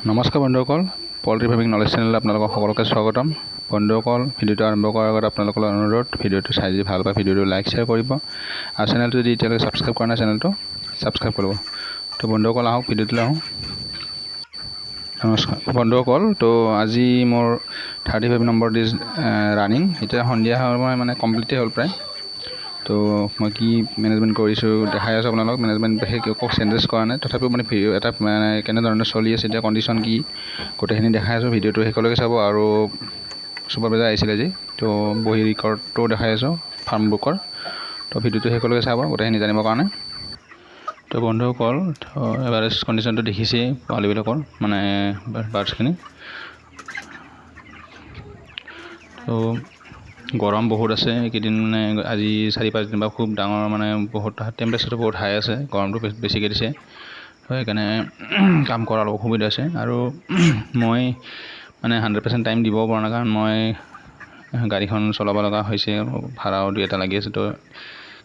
নমস্কাৰ বন্ধুসকল, poultry farming knowledge চেনেললৈ আপোনালোকক সকলোকে স্বাগতম। বন্ধুসকল, ভিডিঅ'টো আৰম্ভ কৰাৰ আগত আপোনালোকৰ অনুৰোধ, ভিডিঅ'টো চাই যদি ভাল পায় ভিডিঅ'টো লাইক শ্বেয়াৰ কৰিব আৰু চেনেলটো যদি এতিয়ালৈকে ছাবস্ক্ৰাইব কৰা নাই চেনেলটো ছাবস্ক্ৰাইব কৰিব। তো বন্ধুসকল আহক ভিডিঅ'টোলৈ আহোঁ। নমস্কাৰ বন্ধুসকল, তো আজি মোৰ 35 নম্বৰ ডেজ ৰানিং। এতিয়া সন্ধিয়া সময় মানে কমপ্লিটেই হ'ল প্ৰায়। তো মই কি মেনেজমেণ্ট কৰিছোঁ দেখাই আছোঁ আপোনালোকক। মেনেজমেণ্ট বিশেষ একো চেঞ্জেছ কৰা নাই, তথাপিও মানে ভিডিঅ' এটা মানে কেনেধৰণে চলি আছে এতিয়া কণ্ডিশ্যন কি গোটেইখিনি দেখাই আছোঁ। ভিডিঅ'টো শেষলৈকে চাব। আৰু ছুপাৰভাইজাৰ আহিছিলে আজি, তো বহি ৰেকৰ্ডটো দেখাই আছোঁ ফাৰ্ম বুকৰ। তো ভিডিঅ'টো শেষলৈকে চাব গোটেইখিনি জানিবৰ কাৰণে। তো বন্ধুসকল, এভাৰেজ কণ্ডিশ্যনটো দেখিছেই পোৱালিবিলাকৰ মানে বাৰ্ডছখিনি। তো গৰম বহুত আছে এইকেইদিন, মানে আজি 4-5 দিন বা খুব ডাঙৰ মানে বহুত টেম্পাৰেচাৰটো বহুত হাই আছে, গৰমটো বেছিকৈ দিছে। তো সেইকাৰণে কাম কৰাৰ অলপ অসুবিধা আছে। আৰু মই মানে 100% টাইম দিব পৰা নাই, কাৰণ মই গাড়ীখন চলাব লগা হৈছে, ভাড়াও দুই এটা লাগি আছে। তো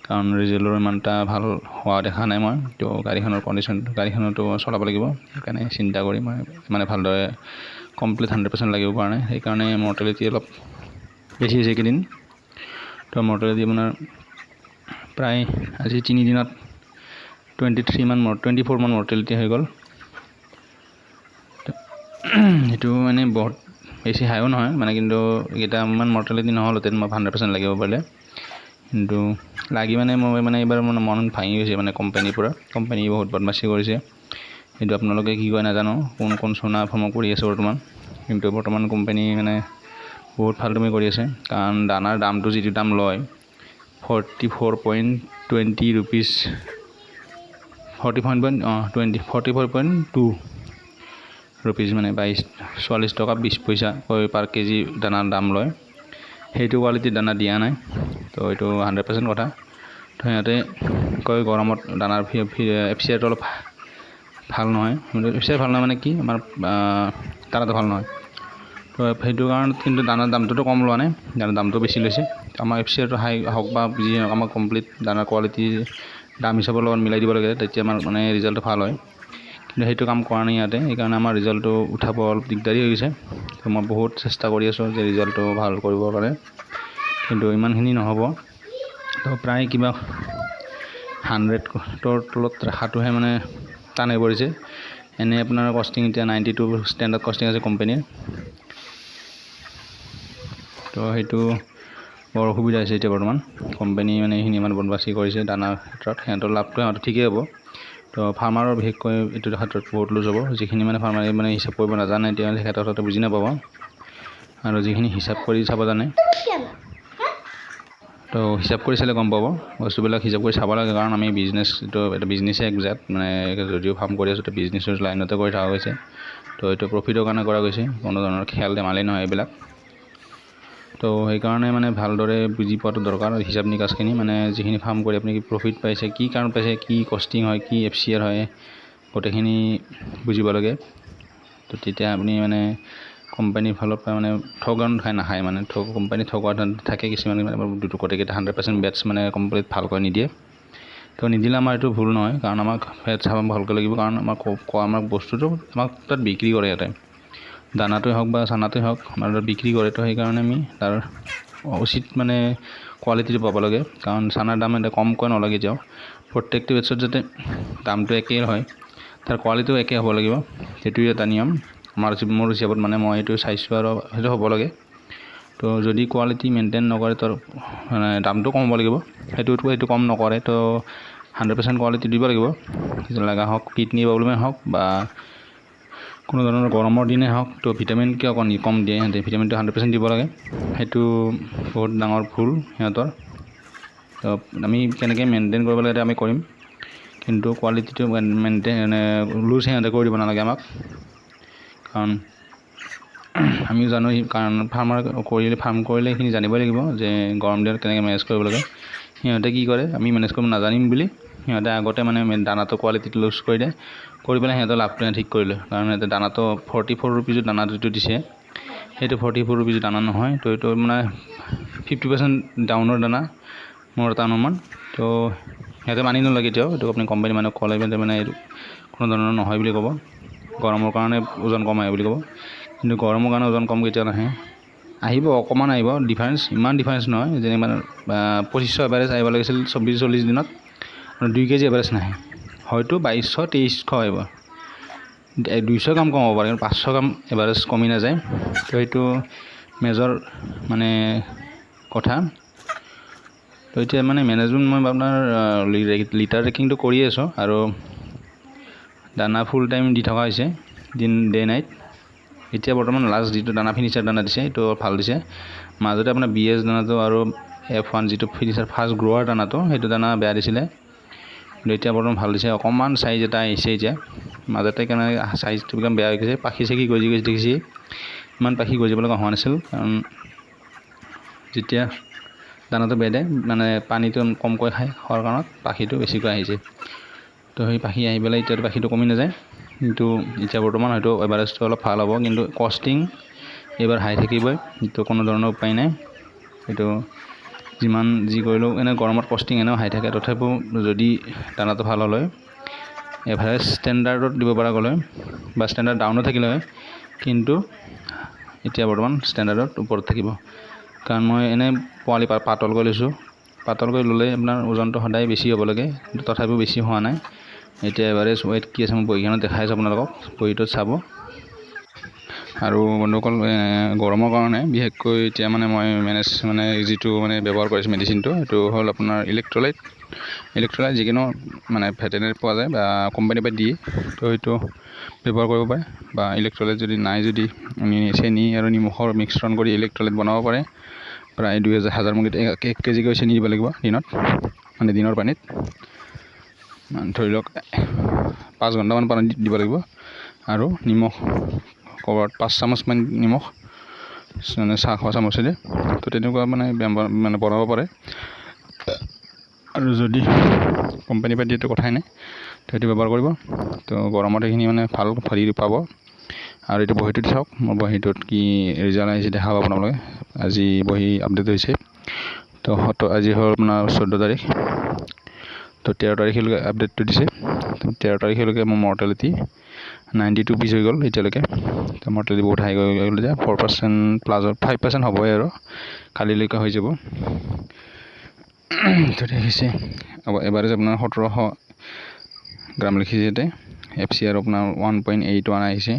কাৰণ ৰিজাল্টৰ ইমান এটা ভাল হোৱা দেখা নাই মই। তো গাড়ীখনতো চলাব লাগিব, সেইকাৰণে চিন্তা কৰি মই মানে ভালদৰে কমপ্লিট 100% লাগিব পৰা নাই। সেইকাৰণে মৰ্টেলিটি অলপ বেছি হৈছে এইকেইদিন। তো মৰ্টেলিটি আপোনাৰ প্ৰায় আজি 3 দিনত 24 মান মৰ্টেলিটি হৈ গ'ল। সেইটো মানে বহুত বেছি হাইও নহয় মানে, কিন্তু এইকেইটা ইমান মৰ্টেলিটি নহ'লহেঁতেন মই 100% লাগিব পাৰিলে। কিন্তু লাগি মানে মই মানে এইবাৰ মানে মন ভাঙি গৈছে মানে কোম্পানীৰ পৰা। কোম্পানী বহুত বদমাচি কৰিছে। সেইটো আপোনালোকে কি কয় নাজানো, কোন সোণা ফাৰ্ম কৰি আছে বৰ্তমান। কিন্তু বৰ্তমান কোম্পানী মানে বহুত ফাল্টুমি কৰি আছে, কাৰণ দানাৰ দামটো যিটো দাম লয় 44.20 ৰুপিজ, 44.2 ৰুপিজ মানে 44 টকা 20 পইচা পাৰ কেজি দানাৰ দাম লয়। সেইটো কোৱালিটিৰ দানা দিয়া নাই। তো এইটো 100% কথা। তো সিহঁতে কয় গৰমত দানাৰ FCRটো অলপ ভাল নহয়। FCR ভাল নহয় মানে কি, আমাৰ দানাটো ভাল নহয়। তো সেইটো কাৰণত কিন্তু দানাৰ দামটোতো কম লোৱা নাই, দানাৰ দামটো বেছি লৈছে। আমাৰ FCRটো হাই হওক বা যি হওক, আমাৰ কমপ্লিট দানাৰ কোৱালিটি দাম হিচাপৰ লগত মিলাই দিব লাগে, তেতিয়া আমাৰ মানে ৰিজাল্টটো ভাল হয়। কিন্তু সেইটো কাম কৰা নাই ইয়াতে, সেইকাৰণে আমাৰ ৰিজাল্টটো উঠাব অলপ দিগদাৰী হৈ গৈছে। তো মই বহুত চেষ্টা কৰি আছোঁ যে ৰিজাল্টটো ভাল কৰিবৰ কাৰণে, কিন্তু ইমানখিনি নহ'ব। তো প্ৰায় কিবা 100ৰ তলত ৰখাটোহে মানে টান হৈ পৰিছে। এনে আপোনাৰ কষ্টিং এতিয়া 92 ষ্টেণ্ডাৰ্ড কষ্টিং আছে কোম্পানীৰ। তো সেইটো বৰ অসুবিধা হৈছে এতিয়া বৰ্তমান। কোম্পানী মানে এইখিনি ইমান বদমাচি কৰিছে দানাৰ ক্ষেত্ৰত। সিহঁতৰ লাভটো ঠিকেই হ'ব। তো ফাৰ্মাৰৰ বিশেষকৈ এইটো ক্ষেত্ৰত বহুত লুজ হ'ব। যিখিনি মানে ফাৰ্মাৰে মানে হিচাপ কৰিব নাজানে, তেওঁলোকে সিহঁতৰ বুজি নাপাব। আৰু যিখিনি হিচাপ কৰি চাব জানে, তো হিচাপ কৰি চালে গম পাব। বস্তুবিলাক হিচাপ কৰি চাব লাগে, কাৰণ আমি এইটো এটা বিজনেছে একজাত, মানে যদিও ফাৰ্ম কৰি আছোঁ তো বিজনেছৰ লাইনতে কৰি থকা গৈছে। তো এইটো প্ৰফিটৰ কাৰণে কৰা গৈছে, কোনো ধৰণৰ খেল ধেমালি নহয় এইবিলাক। তো সেইকাৰণে মানে ভালদৰে বুজি পোৱাটো দৰকাৰ হিচাপ নিকাচখিনি, মানে যিখিনি ফাৰ্ম কৰি আপুনি কি প্ৰফিট পাইছে, কি কাৰণ পাইছে, কি কষ্টিং হয়, কি FCR হয়, গোটেইখিনি বুজিব লাগে। তো তেতিয়া আপুনি মানে কোম্পানীৰ ফালৰ পৰা মানে ঠগন নাখায়, মানে কোম্পানী ঠগোৱা থাকে কিছুমান, গোটেইকেইটা 100% বেটছ মানে কমপ্লিট ভালকৈ নিদিয়ে। তো নিদিলে আমাৰ এইটো ভুল নহয়, কাৰণ আমাক বেটছ ভালকৈ লাগিব, কাৰণ আমাক বস্তুটো আমাক তাত বিক্ৰী কৰে, ইয়াতে দানাটোৱে হওক বা চানাটোৱে হওক আমাৰ তাত বিক্ৰী কৰে। তো সেইকাৰণে আমি তাৰ উচিত মানে কোৱালিটিটো পাব লাগে, কাৰণ চানাৰ দাম এটা কমকৈ নলগে। এতিয়াও প্ৰত্যেকটো বেটছত যাতে দামটো একেই হয়, তাৰ কোৱালিটিও একেই হ'ব লাগিব, সেইটোৱে এটা নিয়ম মোৰ হিচাপত। মানে মই এইটো চাইছোঁ আৰু সেইটো হ'ব লাগে। তো যদি কোৱালিটি মেইনটেইন নকৰে, তো মানে দামটো কম হ'ব লাগিব। সেইটো কম নকৰে, তো 100% কোৱালিটি দিব লাগিব। লগা হওক কিডনী প্ৰব্লেমেই হওক বা কোনো ধৰণৰ গৰমৰ দিনে হওক, তো ভিটামিন কিয় কম দিয়ে সিহঁতে, ভিটামিনটো 100% দিব লাগে। সেইটো বহুত ডাঙৰ ভুল সিহঁতৰ। তো আমি কেনেকৈ মেইনটেইন কৰিব লাগে আমি কৰিম, কিন্তু কোৱালিটিটো লুজ সিহঁতে কৰি দিব নালাগে আমাক। কাৰণ আমিও জানো, কাৰণ ফাৰ্ম কৰিলে এইখিনি জানিবই লাগিব যে গৰম দিনত কেনেকৈ মেনেজ কৰিব লাগে। সিহঁতে কি কৰে, আমি মেনেজ কৰিব নাজানিম বুলি সিহঁতে আগতে মানে দানাটো কোৱালিটিটো লুজ কৰি দিয়ে, কৰি পেলাই সিহঁতৰ লাভটো ঠিক কৰি লয়। কাৰণ সিহঁতে দানাটো 44 ৰুপিজৰ দানা যিটো দিছে, সেইটো 44 ৰুপিজৰ দানা নহয়। তো এইটো মানে 50% ডাউনৰ দানা মোৰ এটা অনুমান। তো সিহঁতে মানি নলয় কেতিয়াও, এইটো আপুনি কোম্পানী মানুহক ক'লে মানে এইটো কোনো ধৰণৰ নহয় বুলি ক'ব। গৰমৰ কাৰণে ওজন কম আহে বুলি ক'ব, কিন্তু গৰমৰ কাৰণে ওজন কম কেতিয়াও নাহে। আহিব অকণমান আহিব ডিফাৰেঞ্চ, ইমান ডিফাৰেঞ্চ নহয়। যেনে মানে 2500 এভাৰেজ আহিব লাগিছিল 24-40 দিনত, 2 কেজি এভাৰেজ নাহে, হয়তো 2200-2300 আহিব। 200 গ্ৰাম কম হ'ব পাৰে, কিন্তু 500 গ্ৰাম এভাৰেজ কমি নাযায়। তো সেইটো মেজৰ মানে কথা। তো এতিয়া মানে মেনেজমেণ্ট মই আপোনাৰ লিটাৰ ৰেকিংটো কৰি আছোঁ, আৰু দানা ফুল টাইম দি থকা হৈছে, ডে নাইট। এতিয়া বৰ্তমান লাষ্ট যিটো দানা ফিনিচাৰ দানা দিছে সেইটো ভাল দিছে। মাজতে আপোনাৰ BS দানাটো আৰু F1 যিটো ফিনিচাৰ ফাৰ্ষ্ট গ্ৰোৱাৰ দানাটো, সেইটো দানা বেয়া দিছিলে, কিন্তু এতিয়া বৰ্তমান ভাল দিছে। অকণমান চাইজ এটা আহিছে এতিয়া, মাজতে কাৰণে চাইজটো একদম বেয়া হৈ গৈছে, পাখি চাখি গজি গৈছে দেখিছে। ইমান পাখি গজিব লগা হোৱা নাছিল, কাৰণ যেতিয়া দানাটো বেয়া দিয়ে মানে পানীটো কমকৈ খায়, খোৱাৰ কাৰণত পাখিটো বেছিকৈ আহিছে। তো সেই পাখি আহি পেলাই এতিয়াতো পাখিটো কমি নাযায়, কিন্তু এতিয়া বৰ্তমান হয়তো এভাৰেজটো অলপ ভাল হ'ব, কিন্তু কষ্টিং এইবাৰ হাই থাকিবই, সেইটো কোনো ধৰণৰ উপায় নাই। সেইটো যিমান যি কৰিলেও এনে গৰমত কষ্টিং এনেও হাই থাকে, তথাপিও যদি দানাটো ভাল হ'লে এভাৰেজ ষ্টেণ্ডাৰ্ডত দিব পৰা গ'লে বা ষ্টেণ্ডাৰ্ড ডাউনো থাকিলে হয়, কিন্তু এতিয়া বৰ্তমান ষ্টেণ্ডাৰ্ডত ওপৰত থাকিব। কাৰণ মই এনে পোৱালি পাতলকৈ লৈছোঁ, পাতলকৈ ল'লে আপোনাৰ ওজনটো সদায় বেছি হ'ব লাগে, কিন্তু তথাপিও বেছি হোৱা নাই। এতিয়া এভাৰেজ ৱেইট কি আছে মই বহীখনত দেখাই আছোঁ আপোনালোকক, বহীটোত চাব। আৰু বন্ধুসকল গৰমৰ কাৰণে বিশেষকৈ এতিয়া মানে মই মানে যিটো মানে ব্যৱহাৰ কৰিছোঁ মেডিচিনটো, সেইটো হ'ল আপোনাৰ ইলেক্ট্ৰলাইট যিকোনো মানে ভেটেনেৰীত পোৱা যায় বা কোম্পানীৰ পৰা দিয়ে, তো সেইটো ব্যৱহাৰ কৰিব পাৰে। বা ইলেক্ট্ৰলাইট যদি নাই, যদি আমি চেনি আৰু নিমখৰ মিশ্ৰণ কৰি ইলেক্ট্ৰলাইট বনাব পাৰে, প্ৰায় 2000 মুৰ্গীত 1 কেজিকৈ চেনি দিব লাগিব দিনত, মানে দিনৰ পানীত ধৰি লওক 5 ঘণ্টামান পানী দিব লাগিব, আৰু নিমখ ক'ৰবাত 5 চামুচমান নিমখ, মানে চাহ খোৱা চামুচেৰে। তো তেনেকুৱা মানে বনাব পাৰে। আৰু যদি কোম্পানীৰ পৰা দিয়েতো কথাই নাই, তো সেইটো ব্যৱহাৰ কৰিব। তো গৰমত এইখিনি মানে ভাল হেৰি পাব। আৰু এইটো বহীটোত চাওক, মোৰ বহীটোত কি ৰিজাল্ট আহিছে দেখাব আপোনালোকে। আজি বহী আপডেট হৈছে, তো আজি হ'ল আপোনাৰ 14 তাৰিখ, তো 13 তাৰিখলৈকে আপডেটটো দিছে। 13 তাৰিখলৈকে মোৰ মৰ্টেলিটি 92 পিচ হৈ গ'ল এতিয়ালৈকে। তো মৰ্টেলিটি বহুত হাই হৈ গ'ল, এতিয়া 4% প্লাছ 5% হ'বই, আৰু কালিলৈকে হৈ যাব। তো দেখিছে এভাৰেজ আপোনাৰ 1700 গ্ৰাম লিখিছে ইয়াতে, FCR আপোনাৰ 1.81 আহিছে।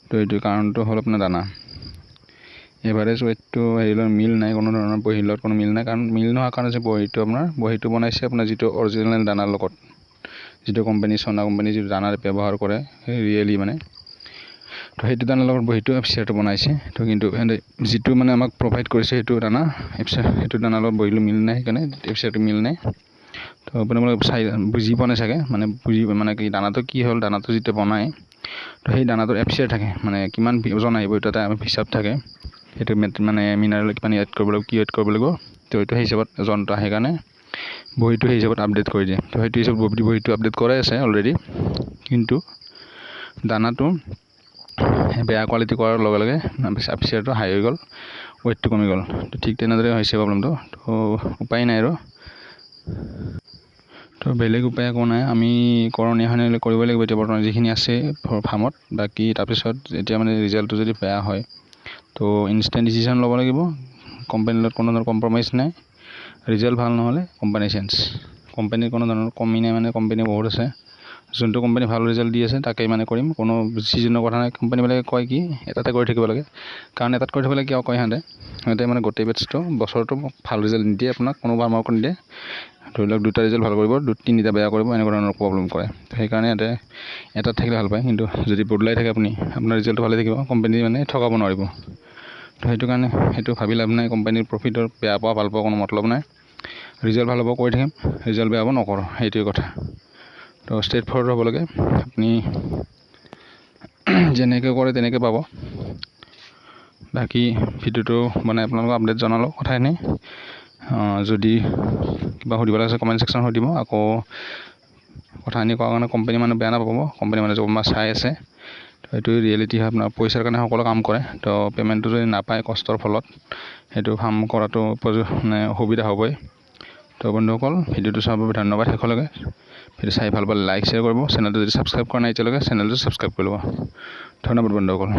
তো এইটো কাৰণটো হ'ল আপোনাৰ দানা। এভাৰেজ ৱেইটটো হেৰিলৈ মিল নাই, কোনো ধৰণৰ বহীৰ লগত কোনো মিল নাই। কাৰণ মিল নোহোৱাৰ কাৰণে যে বহীটো বনাইছে আপোনাৰ যিটো অৰিজিনেল দানাৰ লগত, যিটো কোম্পানী সোনা কোম্পানী যিটো দানা ব্যৱহাৰ কৰে ৰিয়েলি মানে, তো সেইটো দানাৰ লগত বহীটো FCRটো বনাইছে। তো কিন্তু যিটো মানে আমাক প্ৰভাইড কৰিছে সেইটো দানা সেইটো দানাৰ লগত বহীটো মিল নাই, সেইকাৰণে FCRটো মিল নাই। তো আপোনালোকে বুজি পোৱা নাই চাগে, মানে কি দানাটো কি হ'ল, দানাটো যেতিয়া বনায় তো সেই দানাটোৰ FCR থাকে, মানে কিমান ওজন আহিব এইটো এটা হিচাপ থাকে। সেইটো মানে মিনাৰেল কিমান এড কৰিব লাগিব, কি এড কৰিব লাগিব, তো এইটো সেই হিচাপত ওজনটো আহে, কাৰণে বহীটো সেই হিচাপত আপডেট কৰি দিয়ে। তো সেইটো হিচাপত বহীটো আপডেট কৰাই আছে অলৰেডি, কিন্তু দানাটো বেয়া কোৱালিটি কৰাৰ লগে লগে FCRটো হাই হৈ গ'ল, ৱেইটটো কমি গ'ল। তো ঠিক তেনেদৰে হৈছে প্ৰব্লেমটো। তো উপায় নাই আৰু, তো বেলেগ উপায় একো নাই, আমি কৰণীয়খিনি কৰিবই লাগিব এতিয়া বৰ্তমান যিখিনি আছে ফাৰ্মত। বাকী তাৰপিছত এতিয়া মানে ৰিজাল্টটো যদি বেয়া হয়, তো ইনষ্টেণ্ট ডিচিশ্যন ল'ব লাগিব। কোম্পানীৰ লগত কোনো ধৰণৰ কম্প্ৰমাইজ নাই। ৰিজাল্ট ভাল নহ'লে কোম্পানী চেঞ্জ। কোম্পানীৰ কোনো ধৰণৰ কমি নাই, মানে কোম্পানী বহুত আছে, যোনটো কোম্পানী ভাল ৰিজাল্ট দি আছে তাকেই মানে কৰিম, কোনো ছিজনৰ কথা নাই। কোম্পানীবিলাকে কয় কি এটাতে কৰি থাকিব লাগে, কাৰণ এটাত কৰি থাকিবলৈ কিয় কয় সিহঁতে মানে গোটেই বেটছটো বছৰটো ভাল ৰিজাল্ট নিদিয়ে, আপোনাক কোনো পৰামৰ্শ নিদিয়ে। ধৰি লওক 2টা ৰিজাল্ট ভাল কৰিব, 3টা বেয়া কৰিব, এনেকুৱা ধৰণৰ প্ৰব্লেম কৰে। তো সেইকাৰণে এটাত থাকিলে ভাল পায়, কিন্তু যদি বদলাই থাকে আপুনি, আপোনাৰ ৰিজাল্টটো ভালে থাকিব, কোম্পানী মানে ঠগাব নোৱাৰিব। তো সেইটো কাৰণে সেইটো ভাবি লাভ নাই। কোম্পানীৰ প্ৰফিটৰ বেয়া পোৱা ভাল পোৱা কোনো মতলব নাই। ৰিজাল্ট ভাল হ'ব কৰি থাকিম, ৰিজাল্ট বেয়া হ'ব নকৰোঁ, সেইটোৱে কথা। তো ষ্ট্ৰেইট ফৰৱাৰ্ড হ'ব লাগে, আপুনি যেনেকৈ কৰে তেনেকৈ পাব। বাকী ভিডিঅ'টো বনাই আপোনালোকক আপডেট জনালোঁ, কথাই নাই। যদি কিবা সুধিব লাগে কমেণ্ট ছেকশ্যনত সুধিব। আকৌ কথাখিনি কোৱাৰ কাৰণে কোম্পানী মানুহ বেয়া নাপাব, কোম্পানী মানুহ যে চাই আছে, তো এইটো ৰিয়েলিটি হয়। আপোনাৰ পইচাৰ কাৰণে সকলো কাম কৰে, তো পে'মেণ্টটো যদি নাপায় কষ্টৰ ফলত, সেইটো ফাৰ্ম কৰাটো মানে অসুবিধা হ'বই। তো বন্ধুসকল ভিডিঅ'টো চোৱাৰ বাবে ধন্যবাদ শেষলৈকে। ভিডিঅ' চাই ভাল পালে লাইক শ্বেয়াৰ কৰিব, চেনেলটো যদি ছাবস্ক্ৰাইব কৰা নাই এতিয়ালৈকে চেনেলটো ছাবস্ক্ৰাইব কৰি ল'ব। ধন্যবাদ বন্ধুসকল।